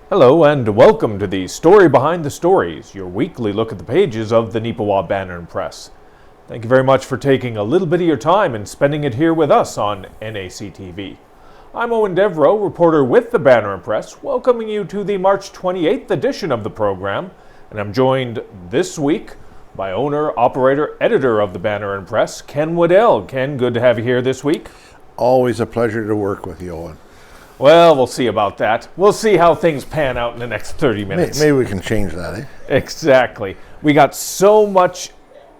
Hello and welcome to the Story Behind the Stories, your weekly look at the pages of the Neepawa Banner Press. Thank you very much for taking a little bit of your time and spending it here with us on NACTV. I'm Eoin Devereux, reporter with the Banner Press, welcoming you to the March 28th edition of the program, and I'm joined this week by owner, operator, editor of the Banner Press, Ken Waddell. Ken, good to have you here this week. Always a pleasure to work with you, Eoin. Well, we'll see about that. We'll see how things pan out in the next 30 minutes. Maybe we can change that, eh? Exactly. We got so much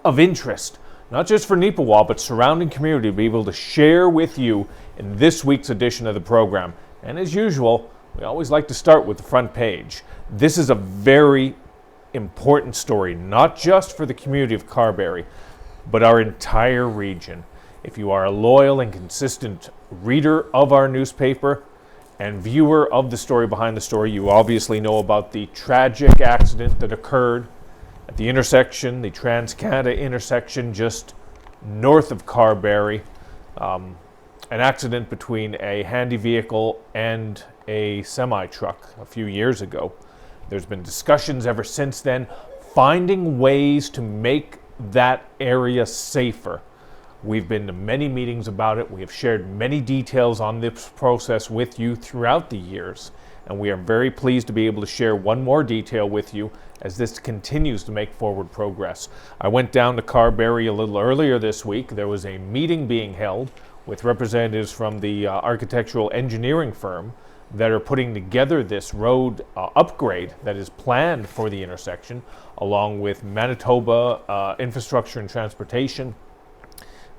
of interest, not just for Neepawa, but surrounding community to be able to share with you in this week's edition of the program. And as usual, we always like to start with the front page. This is a very important story, not just for the community of Carberry, but our entire region. If you are a loyal and consistent reader of our newspaper and viewer of the Story Behind the Story, you obviously know about the tragic accident that occurred at the intersection, the Trans-Canada intersection just north of Carberry. An accident between a handy vehicle and a semi-truck a few years ago. There's been discussions ever since then, finding ways to make that area safer. We've been to many meetings about it. We have shared many details on this process with you throughout the years, and we are very pleased to be able to share one more detail with you as this continues to make forward progress. I went down to Carberry a little earlier this week. There was a meeting being held with representatives from the architectural engineering firm that are putting together this road upgrade that is planned for the intersection, along with Manitoba Infrastructure and Transportation,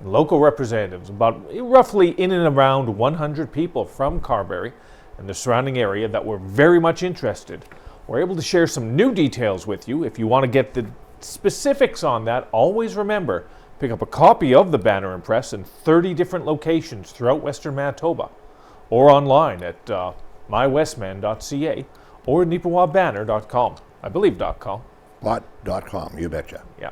local representatives, about roughly in and around 100 people from Carberry and the surrounding area that were very much interested. We're able to share some new details with you. If you want to get the specifics on that, always remember, pick up a copy of the Banner Press in 30 different locations throughout Western Manitoba, or online at mywestman.ca or neepawabanner.com. I believe .com. .com, you betcha. Yeah.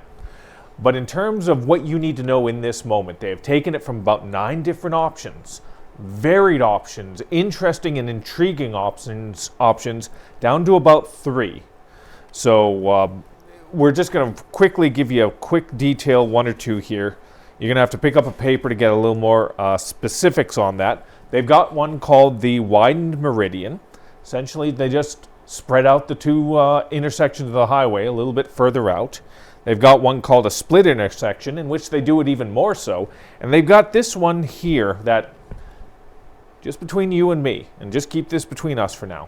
But in terms of what you need to know in this moment, they have taken it from about 9 different options, varied options, interesting and intriguing options down to about 3. So we're just going to quickly give you a quick detail, 1 or 2 here. You're going to have to pick up a paper to get a little more specifics on that. They've got one called the widened meridian. Essentially, they just spread out the 2 intersections of the highway a little bit further out. They've got one called a split intersection, in which they do it even more so. And they've got this one here that, just between you and me, and just keep this between us for now,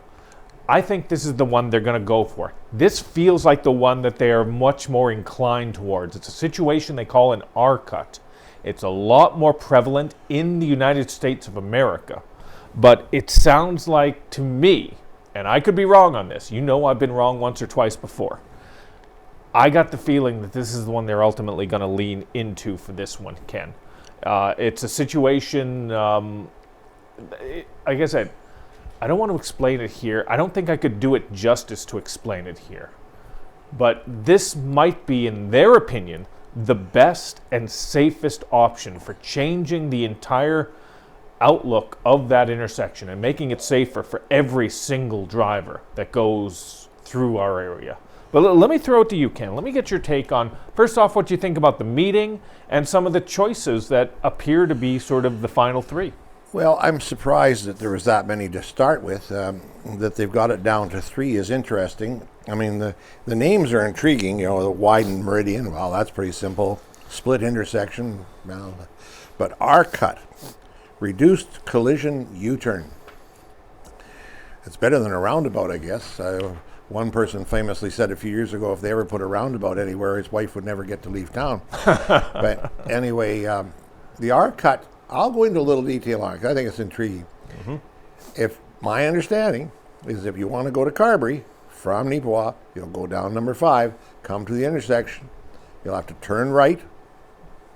I think this is the one they're going to go for. This feels like the one that they are much more inclined towards. It's a situation they call an R-cut. It's a lot more prevalent in the United States of America. But it sounds like, to me, and I could be wrong on this, you know I've been wrong once or twice before, I got the feeling that this is the one they're ultimately going to lean into for this one, Ken. It's a situation, like I said, I don't want to explain it here. I don't think I could do it justice to explain it here. But this might be, in their opinion, the best and safest option for changing the entire outlook of that intersection and making it safer for every single driver that goes through our area. But let me throw it to you, Ken. Let me get your take on, first off, what you think about the meeting and some of the choices that appear to be sort of the final 3. Well, I'm surprised that there was that many to start with. That they've got it down to 3 is interesting. I mean, the names are intriguing. You know, the widened meridian, well, that's pretty simple. Split intersection, well, but R-cut, reduced collision U-turn. It's better than a roundabout, I guess. One person famously said a few years ago, if they ever put a roundabout anywhere, his wife would never get to leave town. But anyway, the R-cut, I'll go into a little detail on it, 'cause I think it's intriguing. Mm-hmm. If my understanding is, if you want to go to Carberry from Neepawa, you'll go down number 5, come to the intersection. You'll have to turn right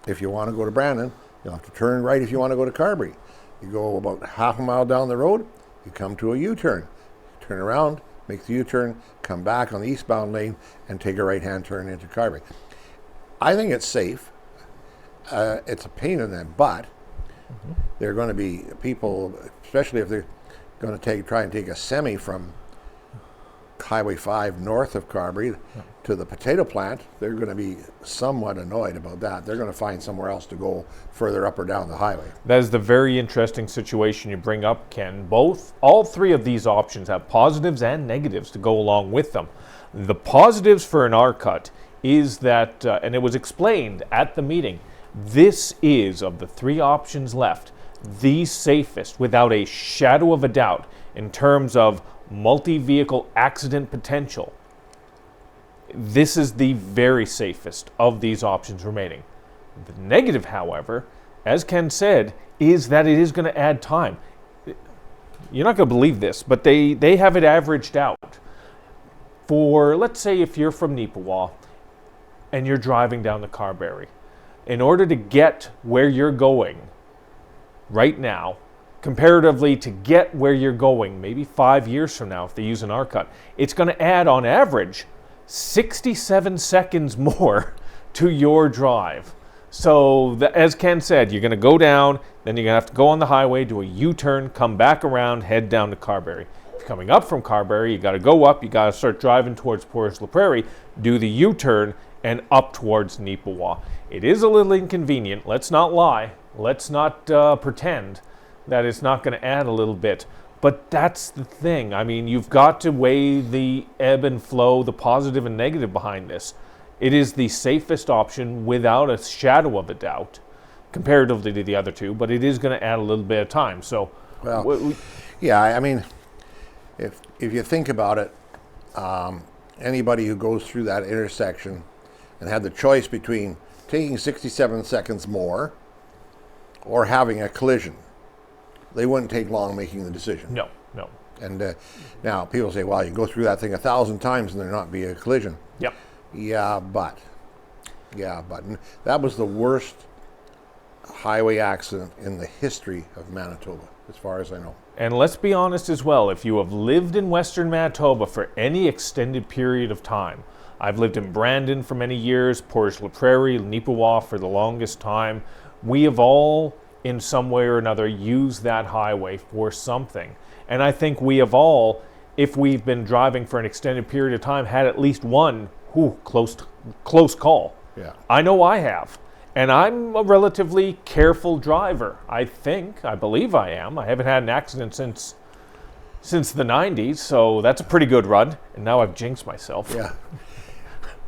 if you want to go to Brandon. You'll have to turn right if you want to go to Carberry. You go about half a mile down the road, you come to a U-turn. Turn around, make the U-turn, come back on the eastbound lane, and take a right-hand turn into Carberry. I think it's safe. It's a pain in the butt. There are going to be people, especially if they're going to try and take a semi from Highway 5 north of Carberry to the potato plant, they're going to be somewhat annoyed about that. They're going to find somewhere else to go further up or down the highway. That is the very interesting situation you bring up, Ken. All three of these options have positives and negatives to go along with them. The positives for an R-cut is that, and it was explained at the meeting, this is, of the three options left, the safest without a shadow of a doubt in terms of multi-vehicle accident potential. This is the very safest of these options remaining. The negative, however, as Ken said, is that it is going to add time. You're not going to believe this, but they have it averaged out. For, let's say if you're from Neepawa and you're driving down the Carberry, in order to get where you're going right now, comparatively to get where you're going maybe 5 years from now if they use an R-cut, it's going to add on average 67 seconds more to your drive. So as Ken said, you're going to go down, then you're going to have to go on the highway, do a U-turn, come back around, head down to Carberry. If you're coming up from Carberry, you got to go up, you got to start driving towards Portage la Prairie, do the U-turn, and up towards Neepawa. It is a little inconvenient, let's not lie, let's not pretend that it's not going to add a little bit. But that's the thing. I mean, you've got to weigh the ebb and flow, the positive and negative behind this. It is the safest option without a shadow of a doubt, comparatively to the other two, but it is going to add a little bit of time. So, well, yeah, I mean, if you think about it, anybody who goes through that intersection and had the choice between taking 67 seconds more or having a collision, they wouldn't take long making the decision. No. And now people say, well, you can go through that thing 1,000 times and there not be a collision. Yep. Yeah, but that was the worst highway accident in the history of Manitoba, as far as I know. And let's be honest as well, if you have lived in Western Manitoba for any extended period of time, I've lived in Brandon for many years, Portage la Prairie, Neepawa for the longest time, we have all in some way or another use that highway for something. And I think we have all, if we've been driving for an extended period of time, had at least one close call. Yeah. I know I have. And I'm a relatively careful driver. I believe I am. I haven't had an accident since the 90s, so that's a pretty good run. And now I've jinxed myself. Yeah.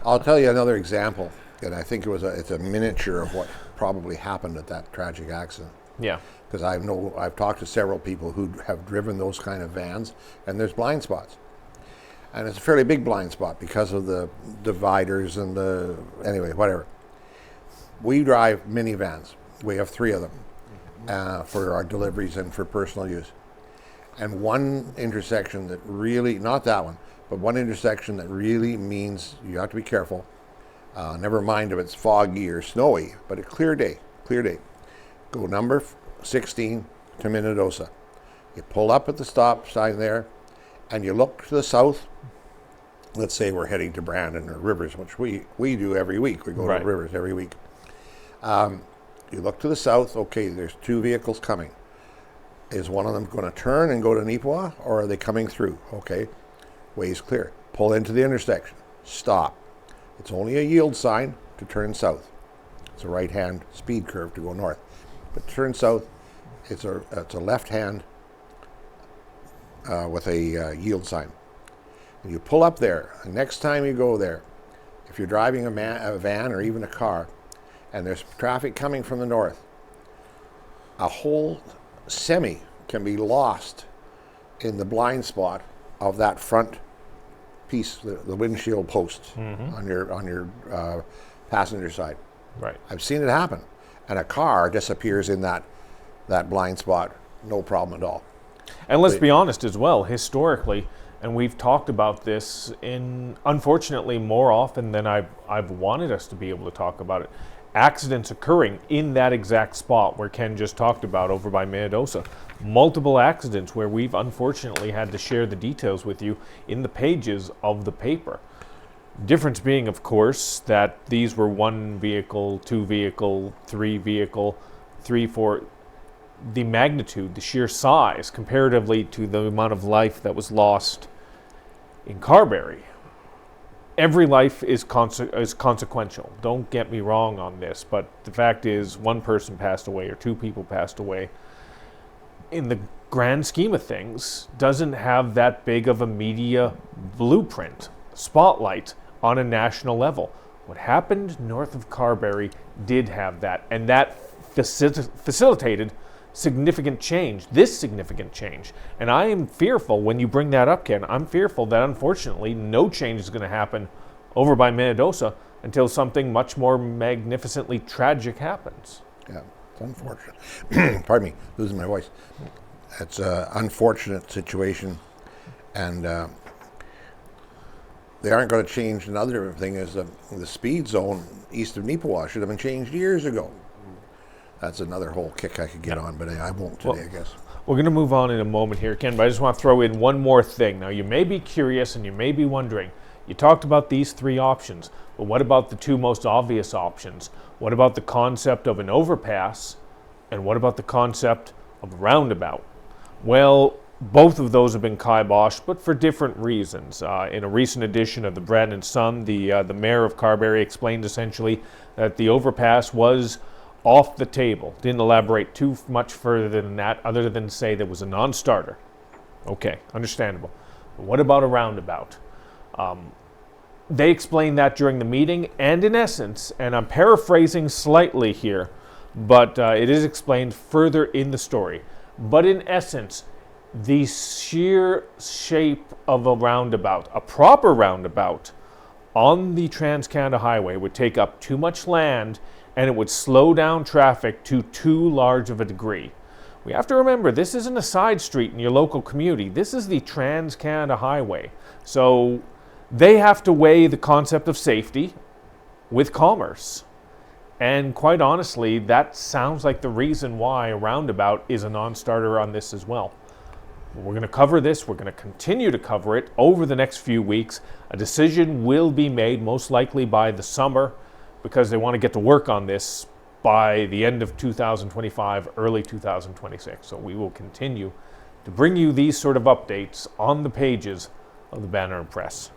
I'll tell you another example, and I think it's a miniature of what probably happened at that tragic accident. Yeah. Because I've talked to several people who have driven those kind of vans, and there's blind spots. And it's a fairly big blind spot because of the dividers and anyway, whatever. We drive minivans. We have 3 of them for our deliveries and for personal use. And one intersection that really, not that one, but one intersection that really means you have to be careful. Never mind if it's foggy or snowy, but a clear day. Go number 16 to Minnedosa. You pull up at the stop sign there, and you look to the south. Let's say we're heading to Brandon or Rivers, which we do every week. We go to Rivers every week. You look to the south. Okay, there's 2 vehicles coming. Is one of them going to turn and go to Neepawa, or are they coming through? Okay, way's clear. Pull into the intersection. Stop. It's only a yield sign to turn south. It's a right-hand speed curve to go north. But to turn south, it's a left-hand with a yield sign. And you pull up there. And next time you go there, if you're driving a van or even a car, and there's traffic coming from the north, a whole semi can be lost in the blind spot of that front piece, the windshield post on your passenger side. Right. I've seen it happen, and a car disappears in that blind spot, no problem at all. And let's be honest as well, historically, and we've talked about this unfortunately more often than I've wanted us to be able to talk about it. Accidents occurring in that exact spot where Ken just talked about over by Minnedosa. Multiple accidents where we've unfortunately had to share the details with you in the pages of the paper. Difference being, of course, that these were 1 vehicle, 2 vehicle, 3 vehicle, 3, 4. The magnitude, the sheer size, comparatively to the amount of life that was lost In Carberry, every life is consequential. Don't get me wrong on this, but the fact is one person passed away or two people passed away in the grand scheme of things doesn't have that big of a media blueprint, spotlight on a national level. What happened north of Carberry did have that, and that facilitated significant change, this significant change. And I am fearful, when you bring that up, Ken, I'm fearful that unfortunately no change is going to happen over by Minnedosa until something much more magnificently tragic happens. Yeah, it's unfortunate. Pardon me, losing my voice. It's an unfortunate situation, and they aren't going to change. Another thing is the speed zone east of Neepawa should have been changed years ago. That's another whole kick I could get on, but I won't today, I guess. We're going to move on in a moment here, Ken, but I just want to throw in one more thing. Now, you may be curious and you may be wondering, you talked about these three options, but what about the two most obvious options? What about the concept of an overpass, and what about the concept of a roundabout? Well, both of those have been kiboshed, but for different reasons. In a recent edition of the Brandon Sun, the mayor of Carberry explained essentially that the overpass was off the table. Didn't elaborate too much further than that, other than say there was a non-starter. Okay, understandable. But what about a roundabout? They explained that during the meeting, and in essence, and I'm paraphrasing slightly here, but it is explained further in the story. But in essence, the sheer shape of a roundabout, a proper roundabout on the Trans-Canada Highway, would take up too much land and it would slow down traffic to too large of a degree. We have to remember, this isn't a side street in your local community. This is the Trans-Canada Highway. So they have to weigh the concept of safety with commerce. And quite honestly, that sounds like the reason why a roundabout is a non-starter on this as well. We're going to cover this. We're going to continue to cover it over the next few weeks. A decision will be made, most likely by the summer, because they want to get to work on this by the end of 2025, early 2026. So we will continue to bring you these sort of updates on the pages of the Banner Press.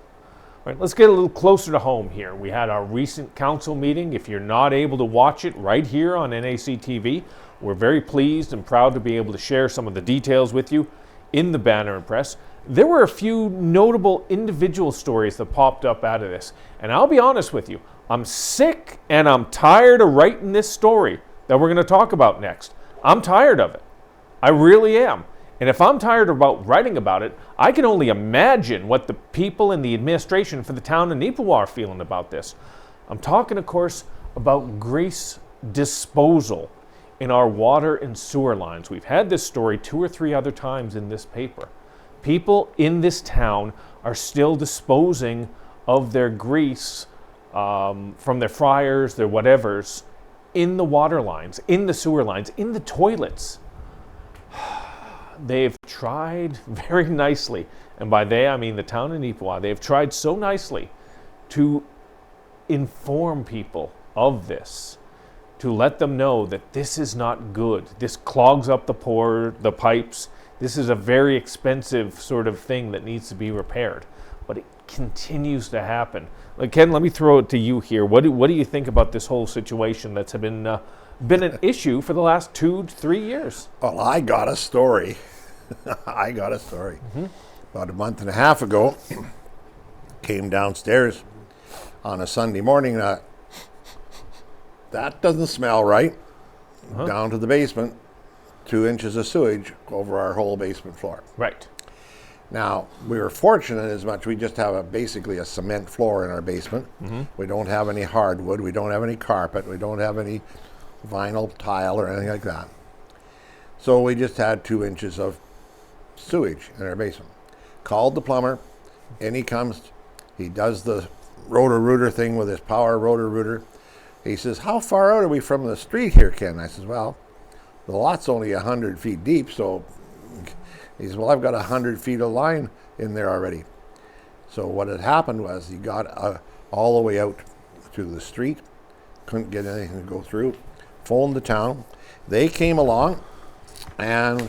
All right, let's get a little closer to home here. We had our recent council meeting. If you're not able to watch it right here on NAC TV, we're very pleased and proud to be able to share some of the details with you in the Banner Press. There were a few notable individual stories that popped up out of this. And I'll be honest with you, I'm sick and I'm tired of writing this story that we're going to talk about next. I'm tired of it. I really am. And if I'm tired about writing about it, I can only imagine what the people in the administration for the town of Neepawa are feeling about this. I'm talking, of course, about grease disposal in our water and sewer lines. We've had this story 2 or 3 other times in this paper. People in this town are still disposing of their grease from their fryers, their whatevers, in the water lines, in the sewer lines, in the toilets. They've tried very nicely, and by they I mean the town of Neepawa, they've tried so nicely to inform people of this, to let them know that this is not good. This clogs up the pipes. This is a very expensive sort of thing that needs to be repaired. But it continues to happen. Ken, let me throw it to you here. What do you think about this whole situation that's been an issue for the last 2 to 3 years? Well, I got a story. Mm-hmm. About a month and a half ago, came downstairs on a Sunday morning. That doesn't smell right. Down to the basement, 2 inches of sewage over our whole basement floor. Right. Now, we were fortunate as much we just have basically a cement floor in our basement. Mm-hmm. We don't have any hardwood. We don't have any carpet. We don't have any vinyl tile or anything like that. So we just had 2 inches of sewage in our basement. Called the plumber, and he comes. He does the rotor-rooter thing with his power rotor-rooter. He says, "How far out are we from the street here, Ken?" I says, "Well, the lot's only 100 feet deep, so..." He says, "Well, I've got 100 feet of line in there already." So what had happened was he got all the way out to the street, couldn't get anything to go through, phoned the town. They came along and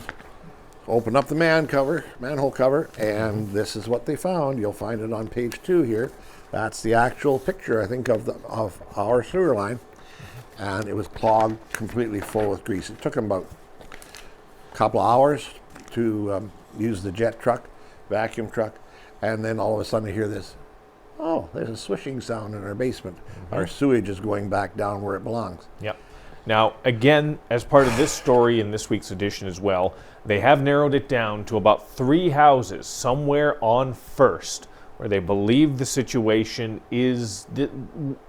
open up the manhole cover, and this is what they found. You'll find it on page 2 here. That's the actual picture, I think, of our sewer line. And it was clogged completely full with grease. It took them about a couple of hours to use the jet truck, vacuum truck, and then all of a sudden you hear this, oh, there's a swishing sound in our basement. Our sewage is going back down where it belongs. Yep. Now, again, as part of this story in this week's edition as well, they have narrowed it down to about 3 houses somewhere on First, where they believe the situation is,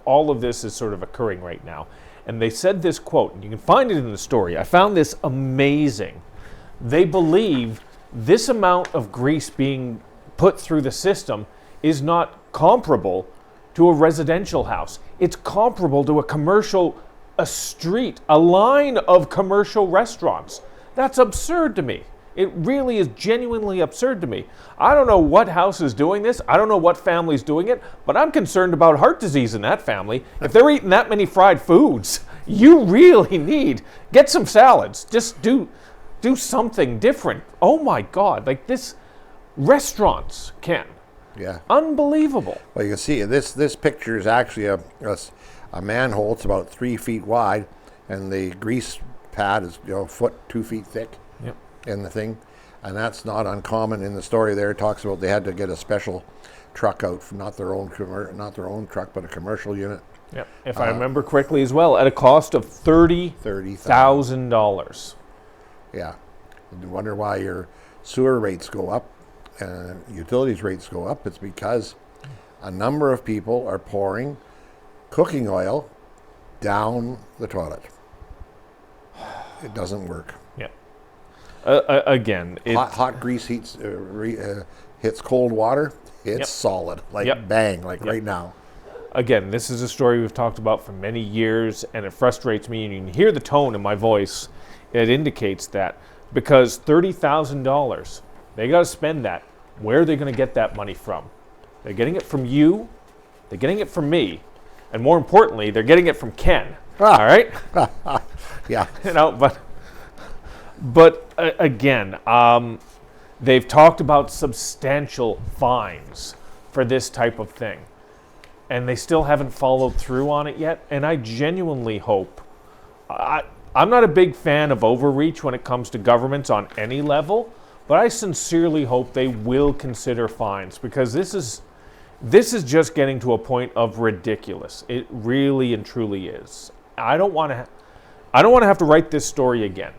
all of this is sort of occurring right now. And they said this quote, and you can find it in the story. I found this amazing. They believe this amount of grease being put through the system is not comparable to a residential house. It's comparable to a street, a line of commercial restaurants. That's absurd to me. It really is genuinely absurd to me. I don't know what house is doing this. I don't know what family's doing it, but I'm concerned about heart disease in that family. If they're eating that many fried foods, you really need, get some salads. Just do something different. Oh my God, like this, restaurants, Ken. Yeah. Unbelievable. Well, you can see this picture is actually a manhole. It's about 3 feet wide, and the grease pad is a foot, 2 feet thick. Yep. In the thing, and that's not uncommon. In the story there, it talks about they had to get a special truck out, from not their own truck, but a commercial unit. Yep. If I remember correctly as well, at a cost of $30,000. Yeah. You wonder why your sewer rates go up, utilities rates go up. It's because a number of people are pouring cooking oil down the toilet. It doesn't work. Yep. Again, hot grease hits cold water. It's solid, bang, right now. Again, this is a story we've talked about for many years, and it frustrates me. And you can hear the tone in my voice. It indicates that, because $30,000, they got to spend that. Where are they going to get that money from? They're getting it from you. They're getting it from me, and more importantly, they're getting it from Ken. All right. Yeah. But again, they've talked about substantial fines for this type of thing, and they still haven't followed through on it yet. And I genuinely hope, I'm not a big fan of overreach when it comes to governments on any level, but I sincerely hope they will consider fines, because this is just getting to a point of ridiculous. It really and truly is. I don't want to have to write this story again.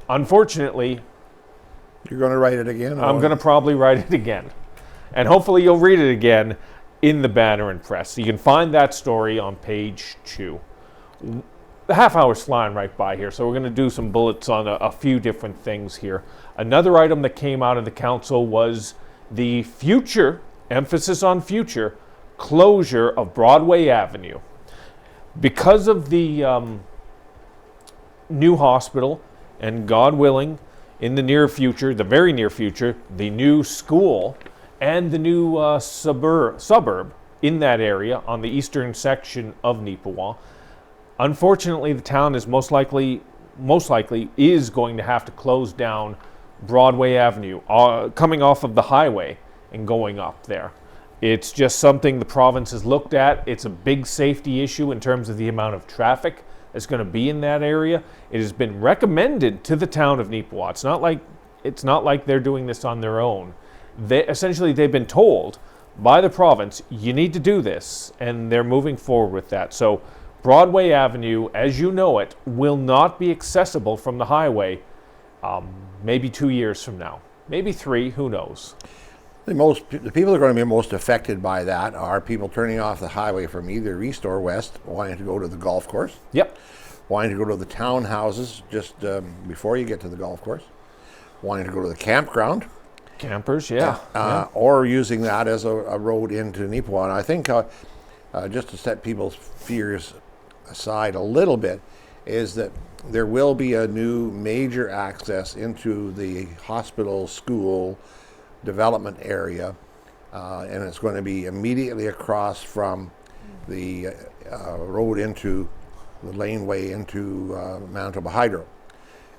Unfortunately, you're going to write it again? I'm going to probably write it again. And hopefully you'll read it again in the Banner Press. So you can find that story on page 2. The half hour's flying right by here, so we're going to do some bullets on a few different things here. Another item that came out of the council was the future, emphasis on future, closure of Broadway Avenue. Because of the new hospital, and God willing, in the near future, the very near future, the new school and the new suburb in that area on the eastern section of Neepawa. Unfortunately, the town is most likely is going to have to close down Broadway Avenue, coming off of the highway and going up there. It's just something the province has looked at. It's a big safety issue in terms of the amount of traffic that's going to be in that area. It has been recommended to the town of Neepawa. It's not like they're doing this on their own. They've been told by the province, you need to do this, and they're moving forward with that. So Broadway Avenue, as you know it, will not be accessible from the highway maybe 2 years from now. Maybe 3, who knows? The people that are going to be most affected by that are people turning off the highway from either east or west, wanting to go to the golf course. Yep. Wanting to go to the townhouses just before you get to the golf course. Wanting to go to the campground. Campers, yeah. Or using that as a road into Neepawa. And I think just to set people's fears aside a little bit, is that there will be a new major access into the hospital, school, development area, and it's going to be immediately across from the road into the laneway into Manitoba Hydro.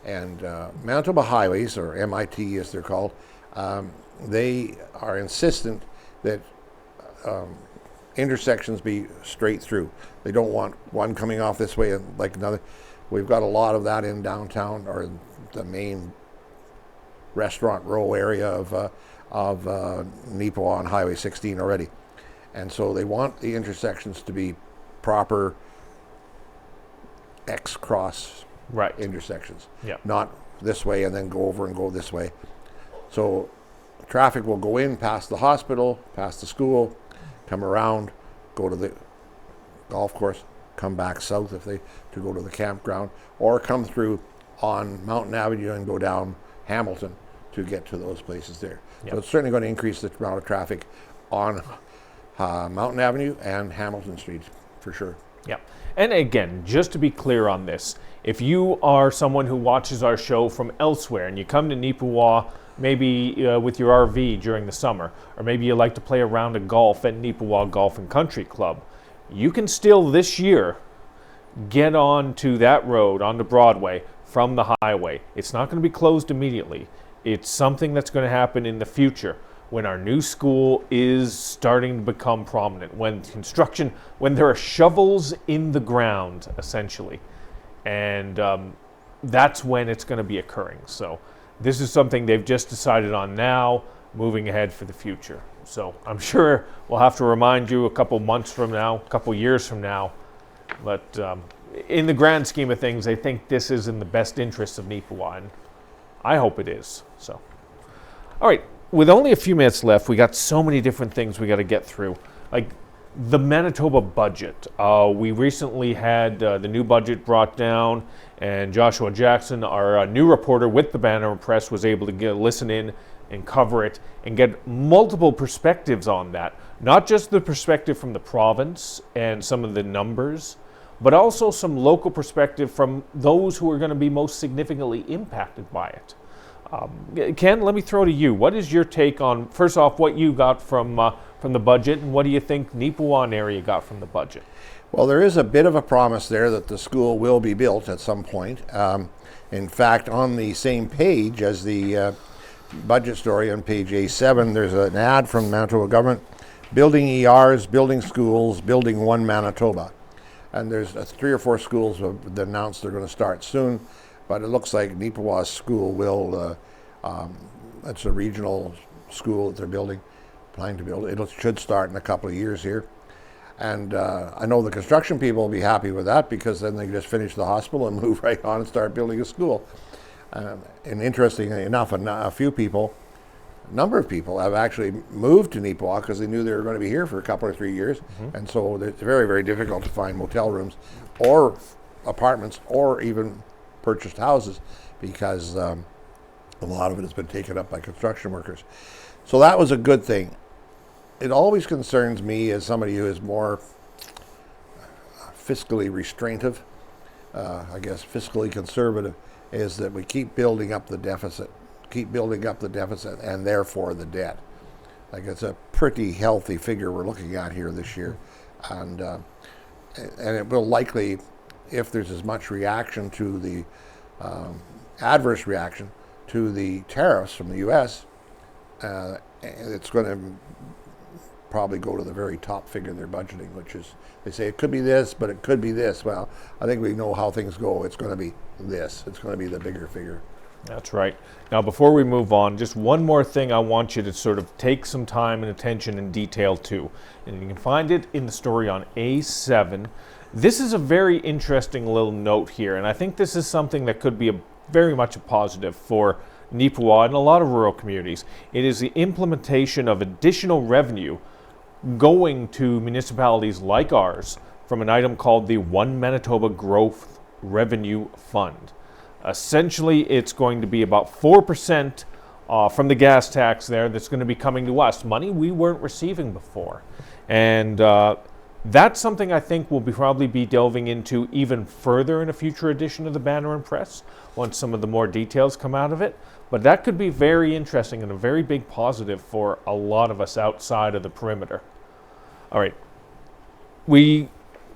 And Manitoba Highways, or MIT as they're called, they are insistent that intersections be straight through. They don't want one coming off this way and like another. We've got a lot of that in downtown, or the main restaurant row area of Neepawa on Highway 16 already. And so they want the intersections to be proper X-cross intersections. Not this way and then go over and go this way. So traffic will go in past the hospital, past the school, come around, go to the golf course, come back south to go to the campground, or come through on Mountain Avenue and go down Hamilton to get to those places there. So it's certainly going to increase the amount of traffic on Mountain Avenue and Hamilton Street for sure. Yeah. And again, just to be clear on this, if you are someone who watches our show from elsewhere and you come to Neepawa maybe with your RV during the summer, or maybe you like to play a round of golf at Neepawa Golf and Country Club, you can still this year get on to that road onto Broadway from the highway. It's not going to be closed immediately. It's something that's going to happen in the future when our new school is starting to become prominent, when there are shovels in the ground, essentially. And that's when it's going to be occurring. So this is something they've just decided on now, moving ahead for the future. So I'm sure we'll have to remind you a couple months from now, a couple years from now. But in the grand scheme of things, I think this is in the best interest of Neepawa, and I hope it is. So, all right. With only a few minutes left, we got so many different things we got to get through. Like the Manitoba budget. We recently had the new budget brought down, and Joshua Jackson, our new reporter with the Banner Press, was able to listen in and cover it and get multiple perspectives on that. Not just the perspective from the province and some of the numbers, but also some local perspective from those who are going to be most significantly impacted by it. Ken, let me throw to you. What is your take on, first off, what you got from the budget, and what do you think Neepawa area got from the budget? Well, there is a bit of a promise there that the school will be built at some point. In fact, on the same page as the budget story on page A7, there's an ad from Manitoba government, building ERs, building schools, building one Manitoba. And there's 3 or 4 schools that announced they're going to start soon. But it looks like Neepawa School will, it's a regional school that they're planning to build. It should start in a couple of years here. And I know the construction people will be happy with that, because then they can just finish the hospital and move right on and start building a school. And interestingly enough, a number of people have actually moved to Neepawa because they knew they were going to be here for a couple or 3 years. And so it's very, very difficult to find motel rooms or apartments or even purchased houses, because a lot of it has been taken up by construction workers. So that was a good thing. It always concerns me, as somebody who is more fiscally restraintive, I guess fiscally conservative, is that we keep building up the deficit, and therefore the debt. Like, it's a pretty healthy figure we're looking at here this year. And it will likely, if there's as much reaction to the adverse reaction to the tariffs from the U.S., it's going to probably go to the very top figure they're budgeting, which is, they say it could be this, but it could be this. Well, I think we know how things go. It's going to be this. It's going to be the bigger figure. That's right. Now, before we move on, just one more thing I want you to sort of take some time and attention and detail to. And you can find it in the story on A7. This is a very interesting little note here, and I think this is something that could be very much a positive for Neepawa and a lot of rural communities. It is the implementation of additional revenue going to municipalities like ours from an item called the One Manitoba Growth Revenue Fund. Essentially, it's going to be about 4% from the gas tax there that's going to be coming to us, money we weren't receiving before. And that's something I think we'll probably be delving into even further in a future edition of the Banner and Press, once some of the more details come out of it. But that could be very interesting and a very big positive for a lot of us outside of the perimeter. All right. We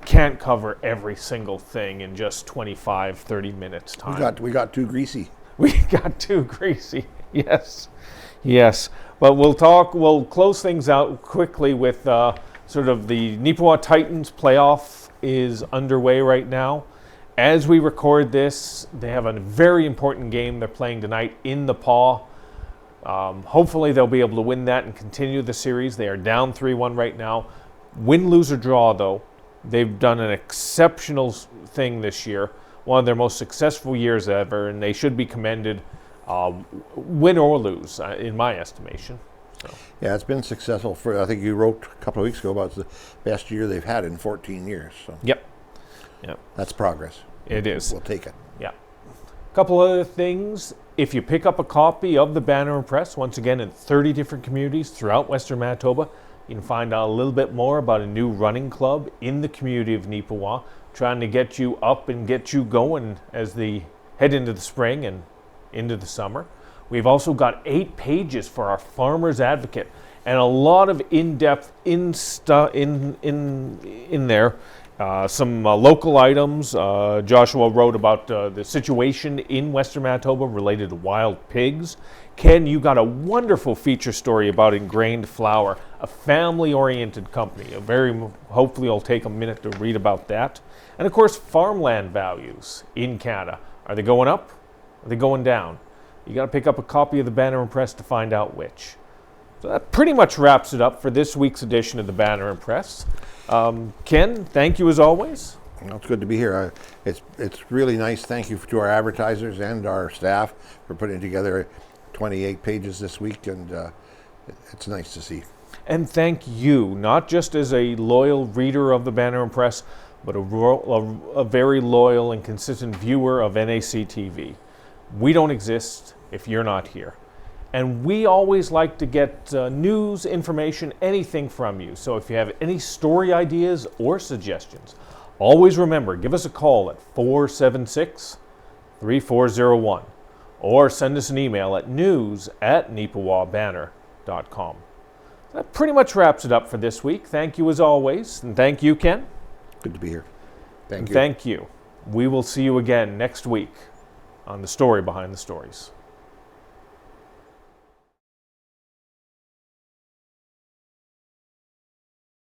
can't cover every single thing in just 25, 30 minutes time. We got too greasy. We got too greasy. Yes. Yes. But we'll close things out quickly with sort of the Neepawa Titans playoff is underway right now. As we record this, they have a very important game they're playing tonight in the Paw. Hopefully they'll be able to win that and continue the series. They are down 3-1 right now. Win, lose, or draw, though, they've done an exceptional thing this year. One of their most successful years ever, and they should be commended, win or lose, in my estimation. So. Yeah, it's been successful for, I think you wrote a couple of weeks ago about the best year they've had in 14 years. So. Yep. That's progress. It is. We'll take it. Yeah. A couple other things. If you pick up a copy of the Banner Press, once again in 30 different communities throughout Western Manitoba, you can find out a little bit more about a new running club in the community of Neepawa, trying to get you up and get you going as they head into the spring and into the summer. We've also got 8 pages for our Farmers Advocate and a lot of in-depth in there. Some local items. Joshua wrote about the situation in Western Manitoba related to wild pigs. Ken, you got a wonderful feature story about Ingrained Flour, a family-oriented company. Hopefully it'll take a minute to read about that. And of course, farmland values in Canada. Are they going up? Are they going down? You got to pick up a copy of the Banner Press to find out which. So that pretty much wraps it up for this week's edition of the Banner Press. Ken, thank you as always. Well, it's good to be here. It's really nice. Thank you to our advertisers and our staff for putting together 28 pages this week, and it's nice to see. And thank you, not just as a loyal reader of the Banner Press, but a very loyal and consistent viewer of NAC TV. We don't exist if you're not here. And we always like to get news, information, anything from you. So if you have any story ideas or suggestions, always remember, give us a call at 476-3401 or send us an email at news@neepawabanner.com. That pretty much wraps it up for this week. Thank you as always. And thank you, Ken. Good to be here. Thank you. Thank you. We will see you again next week on The Story Behind the Stories.